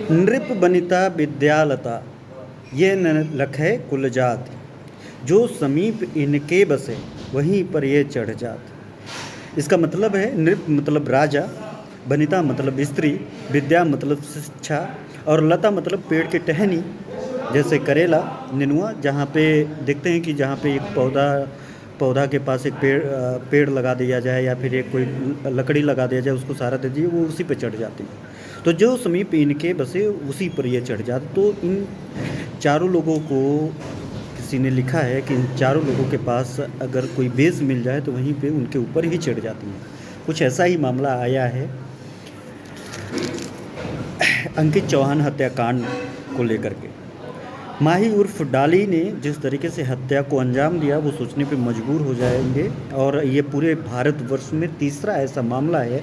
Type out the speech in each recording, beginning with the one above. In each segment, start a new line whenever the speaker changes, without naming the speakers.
नृप बनिता विद्यालता ये न लखै कुल जात, जो समीप इनके बसे वहीं पर ये चढ़ जात। इसका मतलब है नृप मतलब राजा, बनिता मतलब स्त्री, विद्या मतलब शिक्षा और लता मतलब पेड़ की टहनी, जैसे करेला, नेनुआ। जहाँ पे देखते हैं कि जहाँ पे एक पौधा के पास एक पेड़ लगा दिया जाए या फिर एक कोई लकड़ी लगा दिया जाए, उसको सहारा दे दीजिए, वो उसी पे चढ़ जाती है। तो जो समीप इनके बसे उसी पर ये चढ़ जाते। तो इन चारों लोगों को किसी ने लिखा है कि इन चारों लोगों के पास अगर कोई बेस मिल जाए तो वहीं पे उनके ऊपर ही चढ़ जाती है। कुछ ऐसा ही मामला आया है अंकित चौहान हत्याकांड को लेकर के। माही उर्फ डाली ने जिस तरीके से हत्या को अंजाम दिया वो सोचने पे मजबूर हो जाएंगे। और ये पूरे भारतवर्ष में तीसरा ऐसा मामला है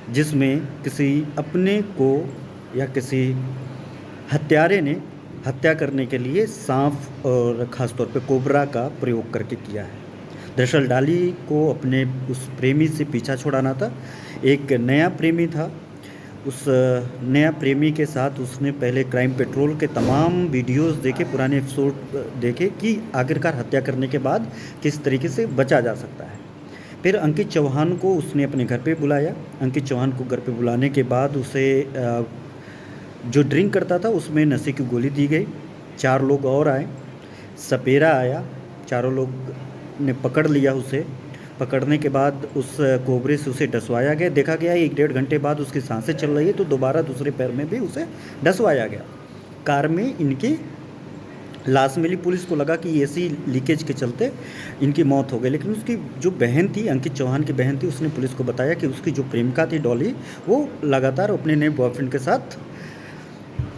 जिसमें किसी अपने को या किसी हत्यारे ने हत्या करने के लिए सांप और ख़ासतौर पे कोबरा का प्रयोग करके किया है। दरअसल डाली को अपने उस प्रेमी से पीछा छुड़ाना था। एक नया प्रेमी था, उस नया प्रेमी के साथ उसने पहले क्राइम पेट्रोल के तमाम वीडियोस देखे, पुराने एपिसोड देखे कि आखिरकार हत्या करने के बाद किस तरीके से बचा जा सकता है। फिर अंकित चौहान को उसने अपने घर पे बुलाया। अंकित चौहान को घर पे बुलाने के बाद उसे जो ड्रिंक करता था उसमें नशे की गोली दी गई। 4 लोग और आए, सपेरा आया, चारों लोग ने पकड़ लिया उसे। पकड़ने के बाद उस कोबरे से उसे डसवाया गया। देखा गया 1-1.5 घंटे बाद उसकी सांसें चल रही है तो दोबारा दूसरे पैर में भी उसे डसवाया गया। कार में इनकी लाश मिली। पुलिस को लगा कि एसी लीकेज के चलते इनकी मौत हो गई, लेकिन उसकी जो बहन थी, अंकित चौहान की बहन थी, उसने पुलिस को बताया कि उसकी जो प्रेमिका थी डॉली, वो लगातार अपने नए बॉयफ्रेंड के साथ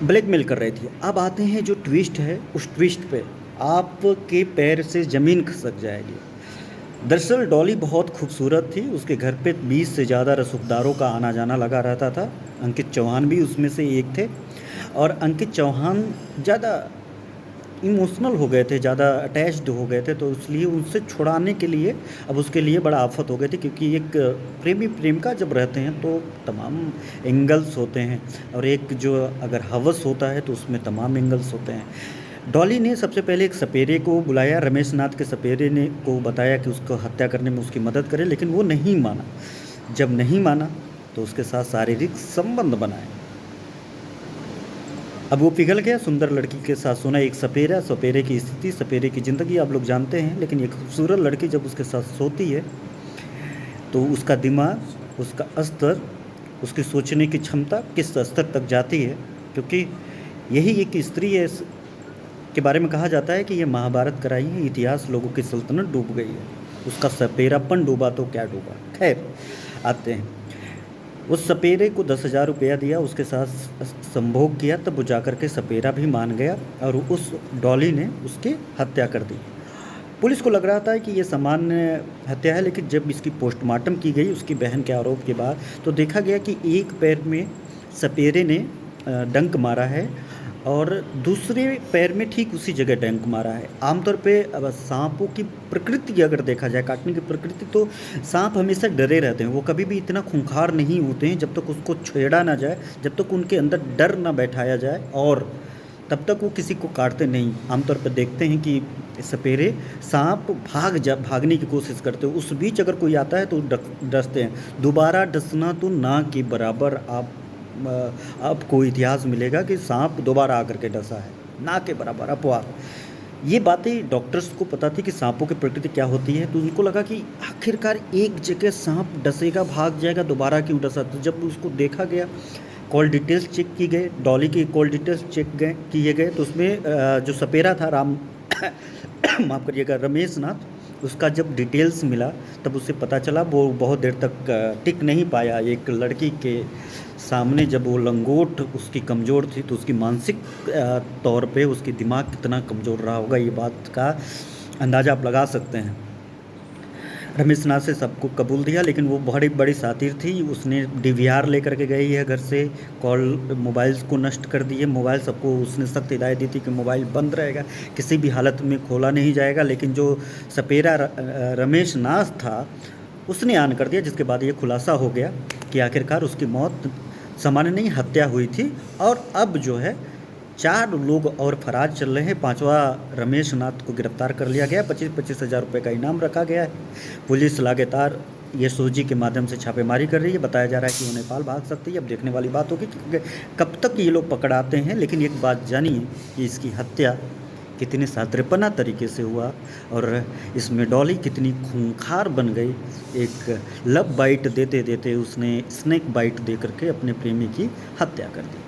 ब्लैकमेल कर रही थी। अब आते हैं जो ट्विस्ट है, उस ट्विस्ट पे आपके पैर से ज़मीन खिसक जाएगी। दरअसल डॉली बहुत खूबसूरत थी, उसके घर पे 20 से ज़्यादा रसूखदारों का आना जाना लगा रहता था। अंकित चौहान भी उसमें से एक थे। और अंकित चौहान ज़्यादा इमोशनल हो गए थे, ज़्यादा अटैच्ड हो गए थे, तो इसलिए उससे छुड़ाने के लिए अब उसके लिए बड़ा आफत हो गई थी। क्योंकि एक प्रेमी प्रेमिका जब रहते हैं तो तमाम एंगल्स होते हैं, और एक जो अगर हवस होता है तो उसमें तमाम एंगल्स होते हैं। डॉली ने सबसे पहले एक सपेरे को बुलाया, रमेश नाथ के सपेरे ने को बताया कि उसको हत्या करने में उसकी मदद करे, लेकिन वो नहीं माना। जब नहीं माना तो उसके साथ शारीरिक संबंध बनाए। अब वो पिघल गया, सुंदर लड़की के साथ सोना। एक सपेरा, सपेरे की स्थिति, सपेरे की ज़िंदगी आप लोग जानते हैं, लेकिन एक खूबसूरत लड़की जब उसके साथ सोती है तो उसका दिमाग, उसका स्तर, उसकी सोचने की क्षमता किस स्तर तक जाती है। क्योंकि यही एक स्त्री है के बारे में कहा जाता है कि ये महाभारत कराई है, इतिहास लोगों की सल्तनत डूब गई है, उसका सपेरापन डूबा तो क्या डूबा। खैर आते हैं, उस सपेरे को 10,000 रुपया दिया, उसके साथ संभोग किया, तब वो जाकर के सपेरा भी मान गया और उस डॉली ने उसकी हत्या कर दी। पुलिस को लग रहा था कि ये सामान्य हत्या है, लेकिन जब इसकी पोस्टमार्टम की गई उसकी बहन के आरोप के बाद, तो देखा गया कि एक पैर में सपेरे ने डंक मारा है और दूसरे पैर में ठीक उसी जगह डंक मारा है। आमतौर पे अब सांपों की प्रकृति अगर देखा जाए, काटने की प्रकृति, तो सांप हमेशा डरे रहते हैं। वो कभी भी इतना खूंखार नहीं होते हैं जब तक उसको छेड़ा ना जाए, जब तक उनके अंदर डर ना बैठाया जाए, और तब तक वो किसी को काटते नहीं। आमतौर पर देखते हैं कि सपेरे सांप भागने की कोशिश करते हैं, उस बीच अगर कोई आता है तो डसते हैं। दोबारा डसना तो ना के बराबर आपको इतिहास मिलेगा कि सांप दोबारा आकर के डसा है, ना के बराबर अपवाद। ये बातें डॉक्टर्स को पता थी कि सांपों की प्रकृति क्या होती है, तो उनको लगा कि आखिरकार एक जगह सांप डसेगा, भाग जाएगा, दोबारा क्यों डसा। तो जब उसको देखा गया, कॉल डिटेल्स चेक की गए, डॉली की कॉल डिटेल्स किए गए, तो उसमें जो सपेरा था माफ़ करिएगा, रमेश नाथ, उसका जब डिटेल्स मिला तब उसे पता चला वो बहुत देर तक टिक नहीं पाया एक लड़की के सामने। जब वो लंगोट उसकी कमज़ोर थी तो उसकी मानसिक तौर पे उसकी दिमाग कितना कमज़ोर रहा होगा, ये बात का अंदाज़ा आप लगा सकते हैं। रमेश नाथ से सबको कबूल दिया, लेकिन वो बड़ी बड़ी सातिर थी। उसने DVR लेकर के गई है घर से, मोबाइल्स को नष्ट कर दिए। मोबाइल सबको उसने सख्त हिदायत दी थी कि मोबाइल बंद रहेगा, किसी भी हालत में खोला नहीं जाएगा। लेकिन जो सपेरा रमेश नाथ था उसने ऑन कर दिया, जिसके बाद ये खुलासा हो गया कि आखिरकार उसकी मौत सामान्य नहीं, हत्या हुई थी। और अब जो है 4 लोग और फरार चल रहे हैं। 5वां रमेश नाथ को गिरफ्तार कर लिया गया। 25-25 हज़ार रुपये का इनाम रखा गया है। पुलिस लगातार ये सोजी के माध्यम से छापेमारी कर रही है। बताया जा रहा है कि वो नेपाल भाग सकती है। अब देखने वाली बात होगी कि कब तक ये लोग पकड़ाते हैं। लेकिन एक बात जानिए कि इसकी हत्या कितने सादृपना तरीके से हुआ और इसमें डॉली कितनी खूंखार बन गई। एक लव बाइट देते देते उसने स्नेक बाइट दे करके अपने प्रेमी की हत्या कर दी।